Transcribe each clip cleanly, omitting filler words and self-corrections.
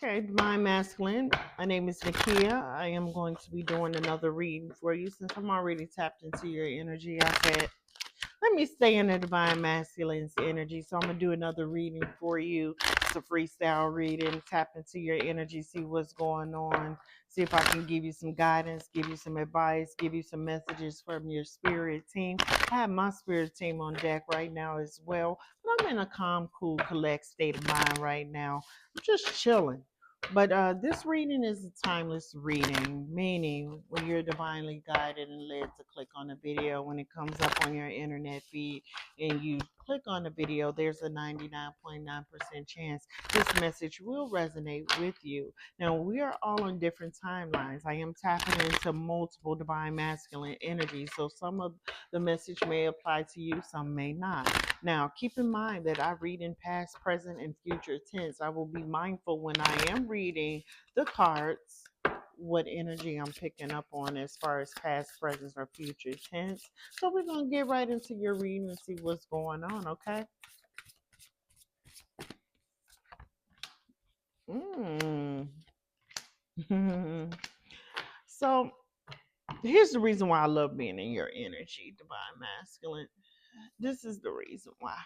Okay, Divine Masculine. My name is Nakia. I am going to be doing another reading for you since I'm already tapped into your energy. I said, let me stay in the Divine Masculine's energy. So I'm going to do another reading for you. It's a freestyle reading. Tap into your energy, see what's going on. See if I can give you some guidance, give you some advice, give you some messages from your spirit team. I have my spirit team on deck right now as well. But I'm in a calm, cool, collect state of mind right now. I'm just chilling. But this reading is a timeless reading, meaning when you're divinely guided and led to click on a video, when it comes up on your internet feed and you click on the video, there's a 99.9% chance this message will resonate with you. Now, we are all on different timelines. I am tapping into multiple divine masculine energies, so some of the message may apply to you, some may not. Now, keep in mind that I read in past, present, and future tense. I will be mindful when I am reading the cards what energy I'm picking up on as far as past, present, or future tense. So we're going to get right into your reading and see what's going on, okay? Mm. So here's the reason why I love being in your energy, divine masculine. This is the reason why.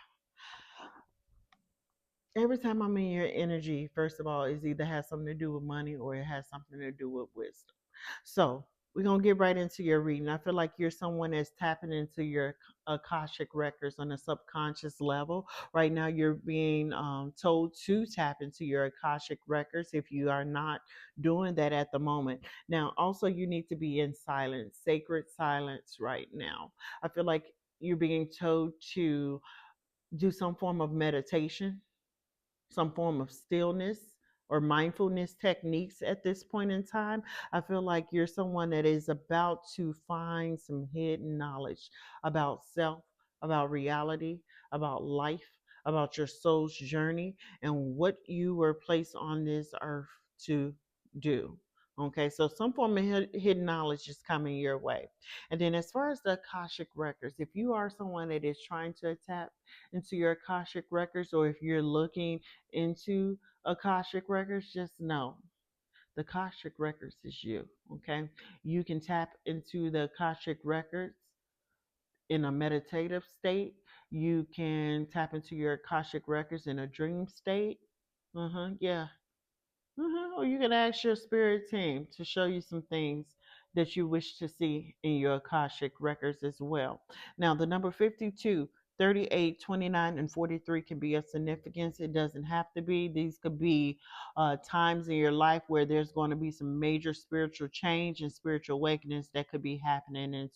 Every time I'm in your energy, first of all, it either has something to do with money or it has something to do with wisdom. So we're going to get right into your reading. I feel like you're someone that's tapping into your Akashic records on a subconscious level. Right now, you're being told to tap into your Akashic records if you are not doing that at the moment. Now, also, you need to be in silence, sacred silence right now. I feel like you're being told to do some form of meditation, some form of stillness or mindfulness techniques at this point in time. I feel like you're someone that is about to find some hidden knowledge about self, about reality, about life, about your soul's journey, and what you were placed on this earth to do. Okay, so some form of hidden knowledge is coming your way. And then, as far as the Akashic records, if you are someone that is trying to tap into your Akashic records, or if you're looking into Akashic records, just know the Akashic records is you. Okay. You can tap into the Akashic records in a meditative state. You can tap into your Akashic records in a dream state. Yeah. Or you can ask your spirit team to show you some things that you wish to see in your Akashic records as well. Now, the number 52, 38, 29, and 43 can be of significance. It doesn't have to be. These could be times in your life where there's going to be some major spiritual change and spiritual awakenings that could be happening in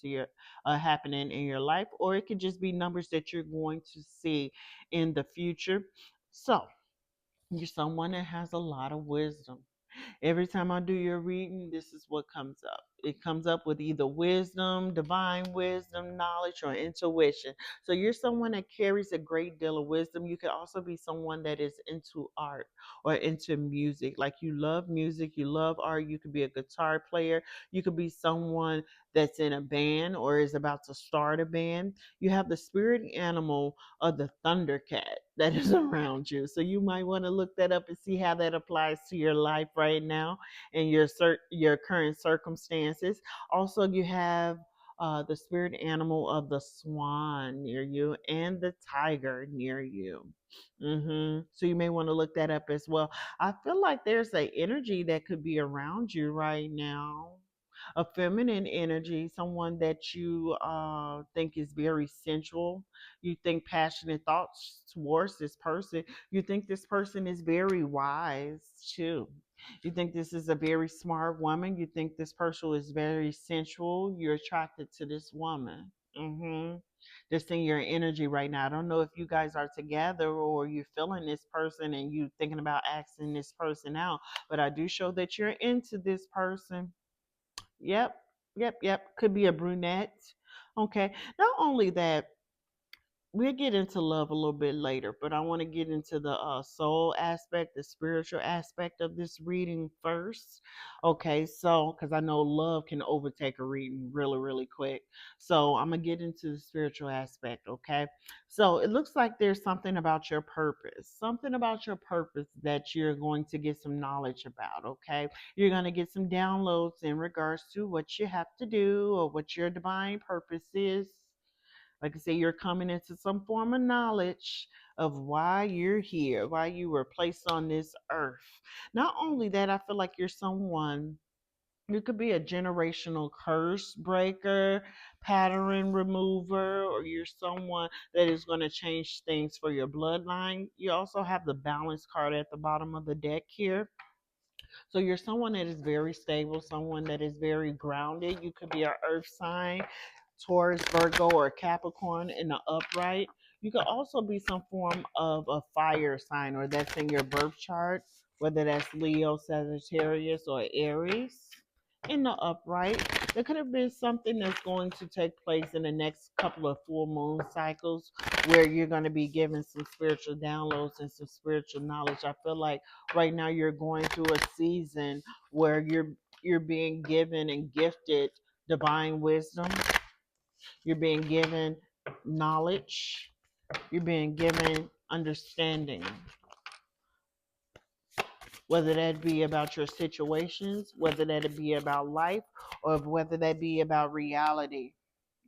your life, or it could just be numbers that you're going to see in the future. So, you're someone that has a lot of wisdom. Every time I do your reading, this is what comes up. It comes up with either wisdom, divine wisdom, knowledge, or intuition. So you're someone that carries a great deal of wisdom. You could also be someone that is into art or into music. Like you love music, you love art. You could be a guitar player. You could be someone that's in a band or is about to start a band. You have the spirit animal of the thundercat that is around you. So you might want to look that up and see how that applies to your life right now and your current circumstances. Also, you have the spirit animal of the swan near you and the tiger near you. So you may want to look that up as well. I feel like there's a energy that could be around you right now, a feminine energy, someone that you think is very sensual. You think passionate thoughts towards this person. You think this person is very wise too. You think this is a very smart woman. You think this person is very sensual. You're attracted to this woman. Just in your energy right now. I don't know if you guys are together or you're feeling this person and you thinking about asking this person out, but I do show that you're into this person. Yep. Could be a brunette. Okay. Not only that, we'll get into love a little bit later, but I want to get into the soul aspect, the spiritual aspect of this reading first. Okay, so because I know love can overtake a reading really, really quick. So I'm going to get into the spiritual aspect. Okay, so it looks like there's something about your purpose that you're going to get some knowledge about. Okay, you're going to get some downloads in regards to what you have to do or what your divine purpose is. Like I say, you're coming into some form of knowledge of why you're here, why you were placed on this earth. Not only that, I feel like you're someone, you could be a generational curse breaker, pattern remover, or you're someone that is going to change things for your bloodline. You also have the balance card at the bottom of the deck here. So you're someone that is very stable, someone that is very grounded. You could be an earth sign, Taurus, Virgo, or Capricorn in the upright. You could also be some form of a fire sign, or that's in your birth chart, whether that's Leo, Sagittarius, or Aries in the upright. There could have been something that's going to take place in the next couple of full moon cycles where you're going to be given some spiritual downloads and some spiritual knowledge. I feel like right now you're going through a season where you're being given and gifted divine wisdom. You're being given knowledge. You're being given understanding, whether that be about your situations, whether that be about life, or whether that be about reality.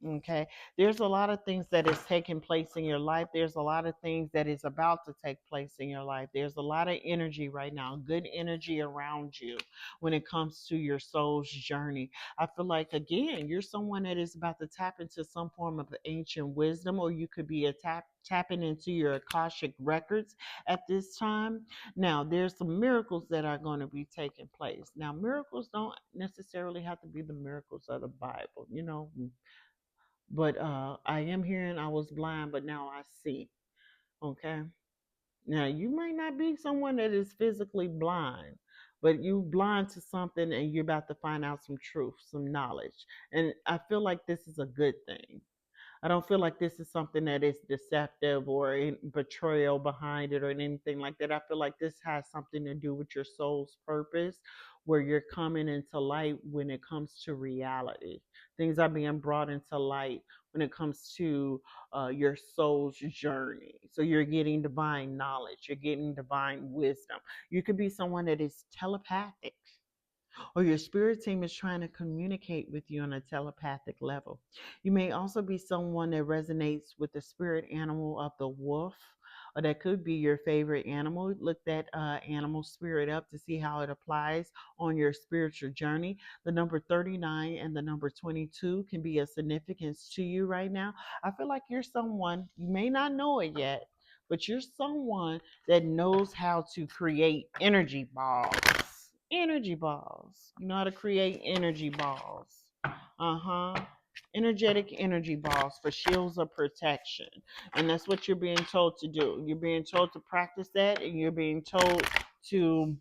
Okay. There's a lot of things that is taking place in your life. There's a lot of things that is about to take place in your life. There's a lot of energy right now, good energy around you when it comes to your soul's journey. I feel like, again, you're someone that is about to tap into some form of ancient wisdom, or you could be tapping into your Akashic records at this time. Now, there's some miracles that are going to be taking place. Now, miracles don't necessarily have to be the miracles of the Bible, but I am hearing I was blind, but now I see. Okay. Now you might not be someone that is physically blind, but you blind to something and you're about to find out some truth, some knowledge. And I feel like this is a good thing. I don't feel like this is something that is deceptive or betrayal behind it or anything like that. I feel like this has something to do with your soul's purpose, where you're coming into light when it comes to reality. Things are being brought into light when it comes to your soul's journey. So you're getting divine knowledge, you're getting divine wisdom. You could be someone that is telepathic, or your spirit team is trying to communicate with you on a telepathic level. You may also be someone that resonates with the spirit animal of the wolf, or that could be your favorite animal. Look that animal spirit up to see how it applies on your spiritual journey. The number 39 and the number 22 can be a significance to you right now. I feel like you're someone, you may not know it yet, but you're someone that knows how to create energy balls. Energy balls. You know how to create energy balls. Uh-huh. Energetic energy balls for shields of protection. And that's what you're being told to do. You're being told to practice that, and you're being told to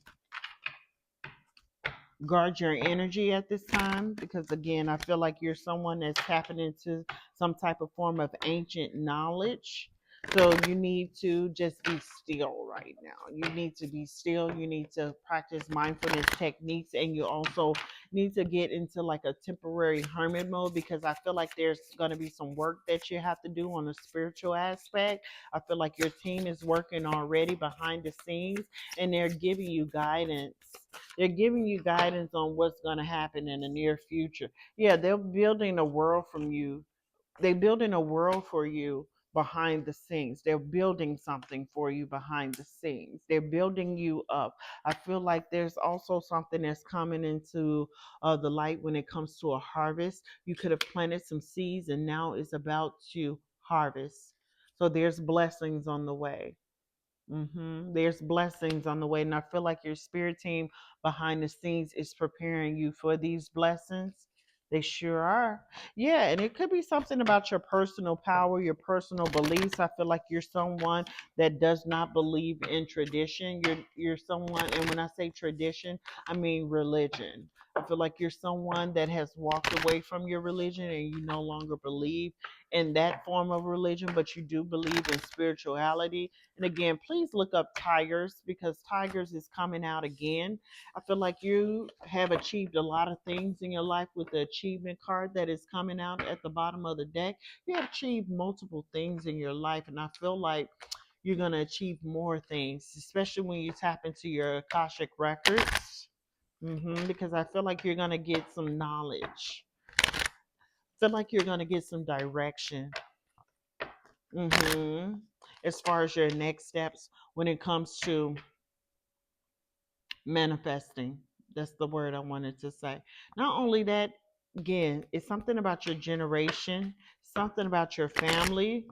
guard your energy at this time, because again, I feel like you're someone that's tapping into some type of form of ancient knowledge. So you need to just be still right now. You need to be still. You need to practice mindfulness techniques, and you also need to get into like a temporary hermit mode, because I feel like there's going to be some work that you have to do on the spiritual aspect. I feel like your team is working already behind the scenes, and they're giving you guidance. They're giving you guidance on what's going to happen in the near future. Yeah, they're building a world from you. They're building a world for you behind the scenes. They're building something for you behind the scenes. They're building you up. I feel like there's also something that's coming into the light when it comes to a harvest. You could have planted some seeds, and now it's about to harvest. So there's blessings on the way. There's blessings on the way, and I feel like your spirit team behind the scenes is preparing you for these blessings. They sure are. Yeah, and it could be something about your personal power, your personal beliefs. I feel like you're someone that does not believe in tradition. You're someone, and when I say tradition, I mean religion. I feel like you're someone that has walked away from your religion and you no longer believe in that form of religion, but you do believe in spirituality. And again, please look up tigers, because tigers is coming out again. I feel like you have achieved a lot of things in your life with the achievement card that is coming out at the bottom of the deck. You have achieved multiple things in your life, and I feel like you're going to achieve more things, especially when you tap into your Akashic records. Because I feel like you're going to get some knowledge. I feel like you're going to get some direction. hmm As far as your next steps when it comes to manifesting. That's the word I wanted to say. Not only that, again, it's something about your generation, something about your family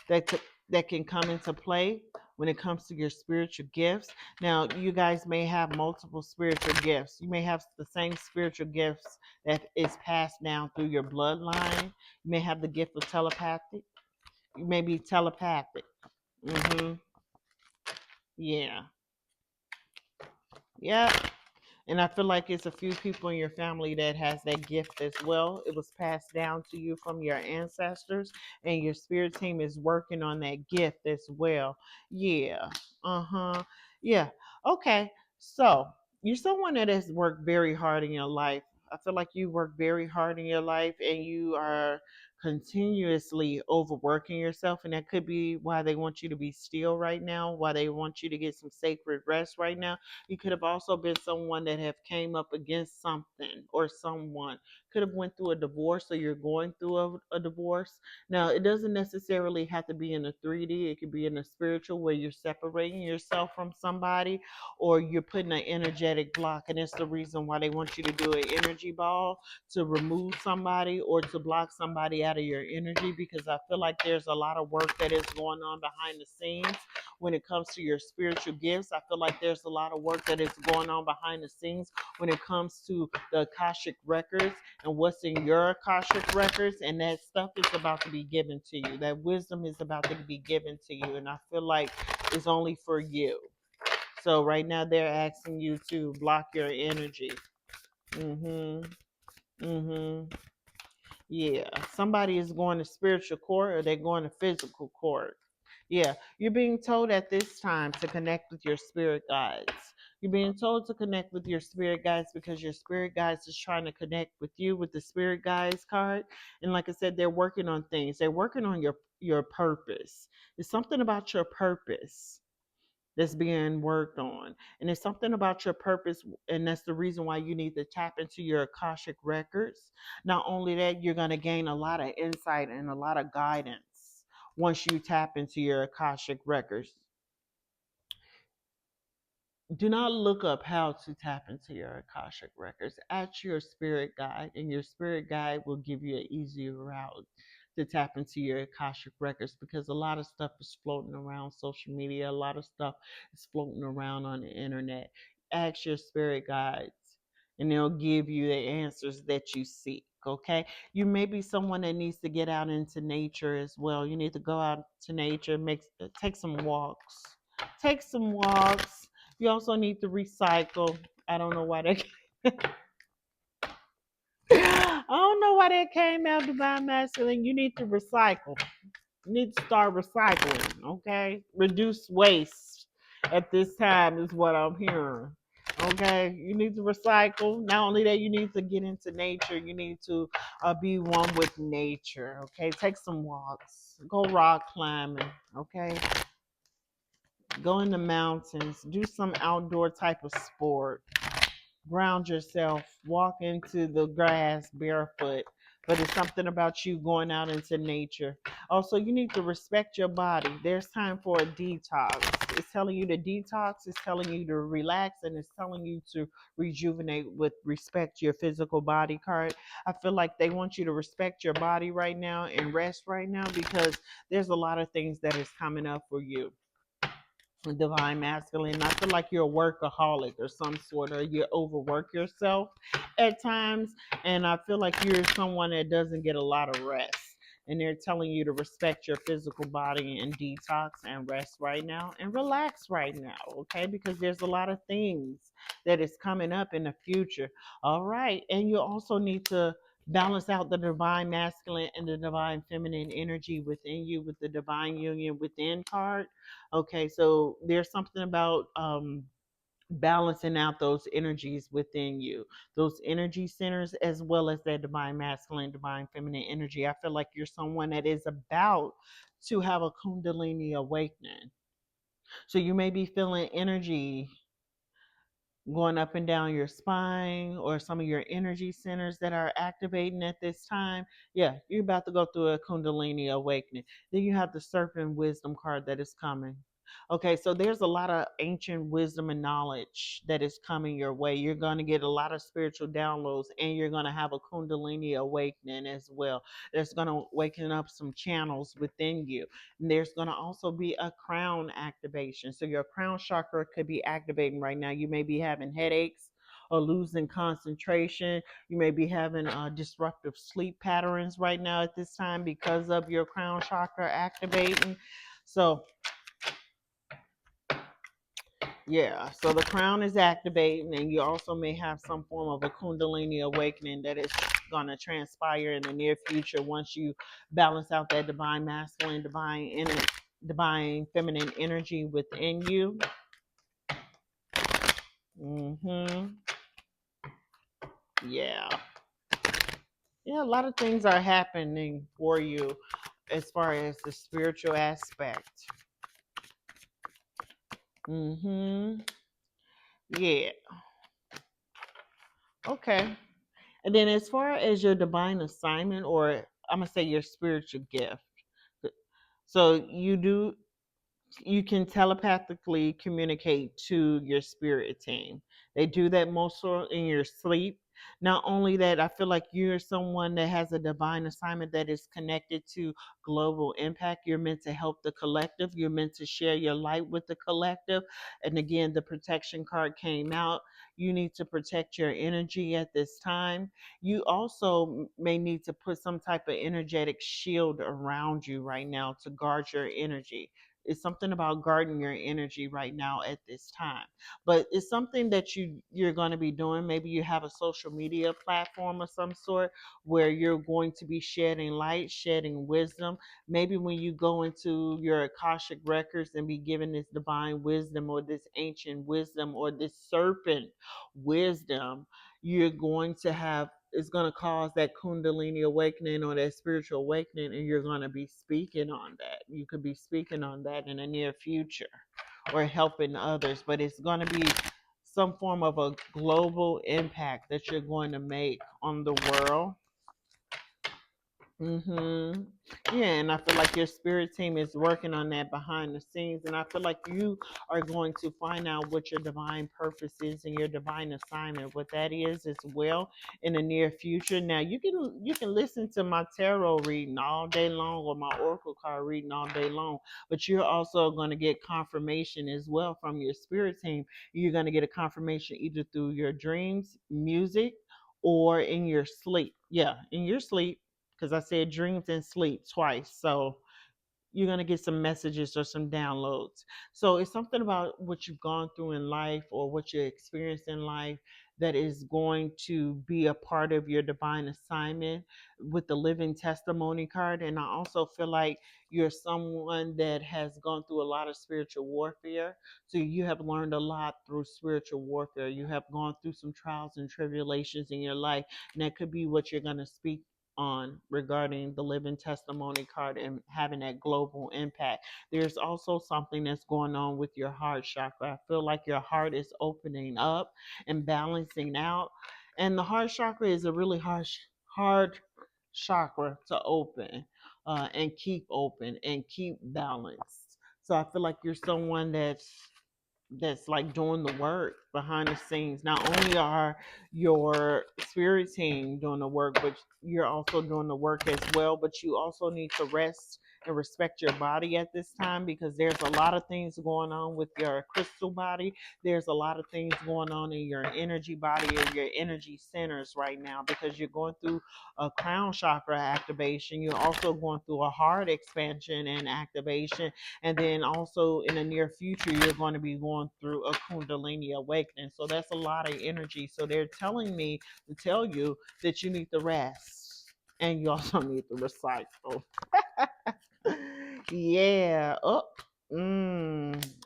that that can come into play when it comes to your spiritual gifts. Now, you guys may have multiple spiritual gifts. You may have the same spiritual gifts that is passed down through your bloodline. You may have the gift of telepathy. You may be telepathic. hmm Yeah. Yeah. And I feel like it's a few people in your family that has that gift as well. It was passed down to you from your ancestors, and your spirit team is working on that gift as well. Yeah. Uh-huh. Yeah. Okay. So you're someone that has worked very hard in your life. I feel like you work very hard in your life and you are continuously overworking yourself, and that could be why they want you to be still right now, why they want you to get some sacred rest right now. You could have also been someone that have came up against something or someone. Could have went through a divorce, so you're going through a divorce. Now, it doesn't necessarily have to be in a 3D. It could be in a spiritual, where you're separating yourself from somebody, or you're putting an energetic block, and it's the reason why they want you to do an energy ball to remove somebody or to block somebody out of your energy, because I feel like there's a lot of work that is going on behind the scenes when it comes to your spiritual gifts. I feel like there's a lot of work that is going on behind the scenes when it comes to the Akashic records and what's in your Akashic records, and that stuff is about to be given to you. That wisdom is about to be given to you, and I feel like it's only for you. So right now they're asking you to block your energy. Mhm. Mhm. Yeah, somebody is going to spiritual court or they're going to physical court. Yeah, you're being told at this time to connect with your spirit guides. You're being told to connect with your spirit guides because your spirit guides is trying to connect with you with the spirit guides card. And like I said, they're working on things. They're working on your purpose. It's something about your purpose that's being worked on. And it's something about your purpose, and that's the reason why you need to tap into your Akashic records. Not only that, you're going to gain a lot of insight and a lot of guidance once you tap into your Akashic records. Do not look up how to tap into your Akashic records. Ask your spirit guide, and your spirit guide will give you an easier route to tap into your Akashic records, because a lot of stuff is floating around social media, a lot of stuff is floating around on the internet. Ask your spirit guides, and they'll give you the answers that you seek. Okay, you may be someone that needs to get out into nature as well. You need to go out to nature, take some walks. Take some walks. You also need to recycle. I don't know why that. I don't know why that came out divine masculine. You need to recycle. You need to start recycling. Okay, reduce waste. At this time is what I'm hearing. Okay, you need to recycle. Not only that, you need to get into nature. You need to be one with nature. Okay, take some walks. Go rock climbing. Okay, go in the mountains. Do some outdoor type of sport. Ground yourself, walk into the grass barefoot. But it's something about you going out into nature. Also, you need to respect your body. There's time for a detox. It's telling you to detox, it's telling you to relax, and it's telling you to rejuvenate with respect to your physical body card. I feel like they want you to respect your body right now and rest right now, because there's a lot of things that is coming up for you, divine masculine. I feel like you're a workaholic or some sort, or you overwork yourself at times. And I feel like you're someone that doesn't get a lot of rest. And they're telling you to respect your physical body and detox and rest right now and relax right now, okay? Because there's a lot of things that is coming up in the future. All right. And you also need to balance out the divine masculine and the divine feminine energy within you with the divine union within card. Okay, so there's something about balancing out those energies within you, those energy centers, as well as that divine masculine, divine feminine energy. I feel like you're someone that is about to have a kundalini awakening. So you may be feeling energy going up and down your spine or some of your energy centers that are activating at this time. Yeah, you're about to go through a kundalini awakening. Then you have the serpent wisdom card that is coming. Okay, so there's a lot of ancient wisdom and knowledge that is coming your way. You're going to get a lot of spiritual downloads, and you're going to have a kundalini awakening as well. There's going to waken up some channels within you. And there's going to also be a crown activation. So your crown chakra could be activating right now. You may be having headaches or losing concentration. You may be having disruptive sleep patterns right now at this time because of your crown chakra activating. So yeah, so the crown is activating, and you also may have some form of a kundalini awakening that is going to transpire in the near future once you balance out that divine masculine, divine feminine energy within you. Yeah. Yeah, a lot of things are happening for you as far as the spiritual aspect. Yeah. Okay. And then as far as your divine assignment, or I'm going to say your spiritual gift. So you can telepathically communicate to your spirit team. They do that most in your sleep. Not only that, I feel like you're someone that has a divine assignment that is connected to global impact. You're meant to help the collective. You're meant to share your light with the collective. And again, the protection card came out. You need to protect your energy at this time. You also may need to put some type of energetic shield around you right now to guard your energy. It's something about guarding your energy right now at this time. But it's something that you're going to be doing. Maybe you have a social media platform of some sort where you're going to be shedding light, shedding wisdom. Maybe when you go into your Akashic records and be given this divine wisdom or this ancient wisdom or this serpent wisdom, you're going to have, it's going to cause that kundalini awakening or that spiritual awakening, and you're going to be speaking on that. You could be speaking on that in the near future or helping others, but it's going to be some form of a global impact that you're going to make on the world. Yeah, and I feel like your spirit team is working on that behind the scenes, and I feel like you are going to find out what your divine purpose is and your divine assignment, what that is as well in the near future. Now you can listen to my tarot reading all day long or my oracle card reading all day long, but you're also going to get confirmation as well from your spirit team. You're going to get a confirmation either through your dreams, music, or in your sleep. Yeah, in your sleep, because I said dreams and sleep twice. So you're going to get some messages or some downloads. So it's something about what you've gone through in life or what you experienced in life that is going to be a part of your divine assignment with the living testimony card. And I also feel like you're someone that has gone through a lot of spiritual warfare. So you have learned a lot through spiritual warfare. You have gone through some trials and tribulations in your life. And that could be what you're going to speak on regarding the living testimony card and having that global impact. There's also something that's going on with your heart chakra. I feel like your heart is opening up and balancing out. And the heart chakra is a really hard chakra to open and keep open and keep balanced. So I feel like you're someone that's like doing the work behind the scenes. Not only are your spirit team doing the work, but you're also doing the work as well. But you also need to rest and respect your body at this time, because there's a lot of things going on with your crystal body. There's a lot of things going on in your energy body and your energy centers right now, because you're going through a crown chakra activation. You're also going through a heart expansion and activation. And then also in the near future, you're going to be going through a Kundalini awakening. So that's a lot of energy. So they're telling me to tell you that you need to rest and you also need to recycle. Yeah. Oh.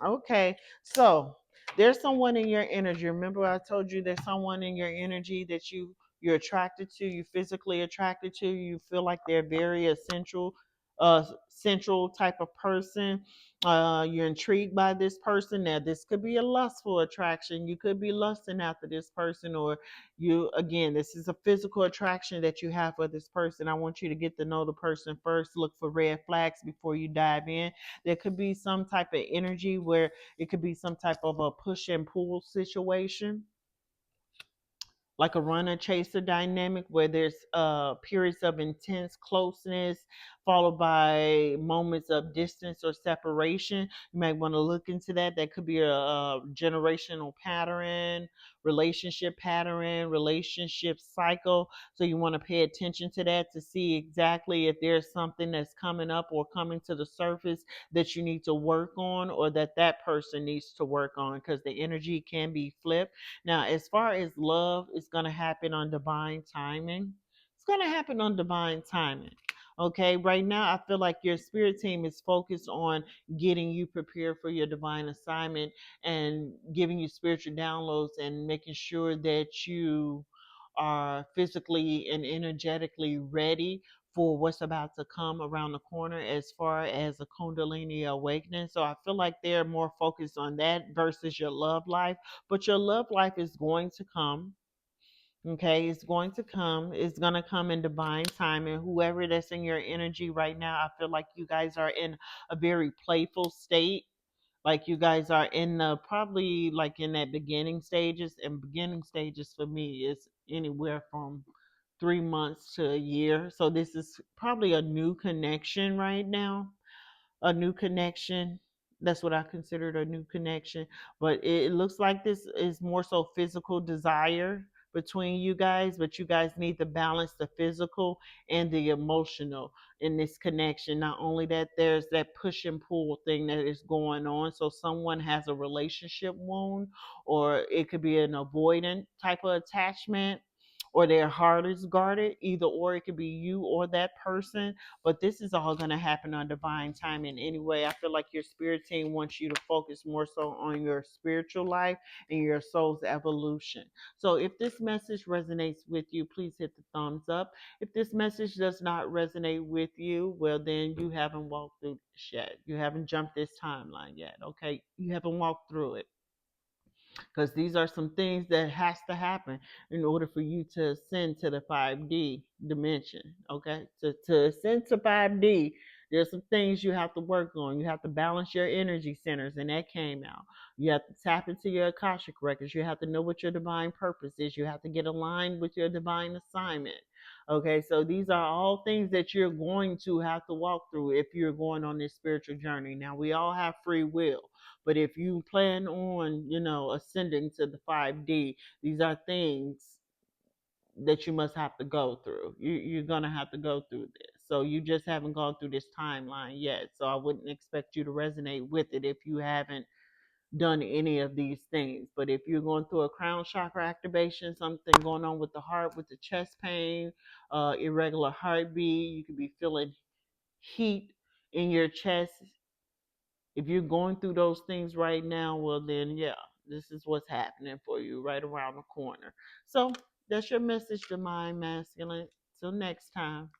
Okay. So there's someone in your energy. Remember, I told you there's someone in your energy that you're attracted to. You physically attracted to. You feel like they're very essential, central type of person. You're intrigued by this person. Now, this could be a lustful attraction. You could be lusting after this person, or you, again, this is a physical attraction that you have for this person. I want you to get to know the person first. Look for red flags before you dive in. There could be some type of energy where it could be some type of a push and pull situation, like a runner chaser dynamic, where there's periods of intense closeness followed by moments of distance or separation. You might want to look into that. That could be a generational pattern, relationship cycle. So you want to pay attention to that to see exactly if there's something that's coming up or coming to the surface that you need to work on, or that that person needs to work on, because the energy can be flipped. Now, as far as love, it's going to happen on divine timing. It's going to happen on divine timing. Okay, right now, I feel like your spirit team is focused on getting you prepared for your divine assignment and giving you spiritual downloads and making sure that you are physically and energetically ready for what's about to come around the corner as far as a Kundalini awakening. So I feel like they're more focused on that versus your love life. But your love life is going to come. Okay, it's going to come. It's going to come in divine time. And whoever that's in your energy right now, I feel like you guys are in a very playful state. Like you guys are in the, probably like in that beginning stages. And beginning stages for me is anywhere from 3 months to a year. So this is probably a new connection right now, a new connection. That's what I considered a new connection. But it looks like this is more so physical desire between you guys, but you guys need to balance the physical and the emotional in this connection. Not only that, there's that push and pull thing that is going on. So someone has a relationship wound, or it could be an avoidant type of attachment, or their heart is guarded, either or. It could be you or that person. But this is all going to happen on divine timing anyway. I feel like your spirit team wants you to focus more so on your spiritual life and your soul's evolution. So if this message resonates with you, please hit the thumbs up. If this message does not resonate with you, well, then you haven't walked through this yet. You haven't jumped this timeline yet. Okay, you haven't walked through it, because these are some things that has to happen in order for you to ascend to the 5D dimension. Okay, to ascend to 5D, there's some things you have to work on. You have to balance your energy centers, and that came out. You have to tap into your Akashic records. You have to know what your divine purpose is. You have to get aligned with your divine assignment. Okay, so these are all things that you're going to have to walk through if you're going on this spiritual journey. Now, we all have free will, but if you plan on, ascending to the 5D, these are things that you must have to go through. You're going to have to go through this. So you just haven't gone through this timeline yet. So I wouldn't expect you to resonate with it if you haven't done any of these things. But if you're going through a crown chakra activation, something going on with the heart, with the chest pain, irregular heartbeat, you could be feeling heat in your chest. If you're going through those things right now, well, then, yeah, this is what's happening for you right around the corner. So that's your message, Divine Masculine. Till next time.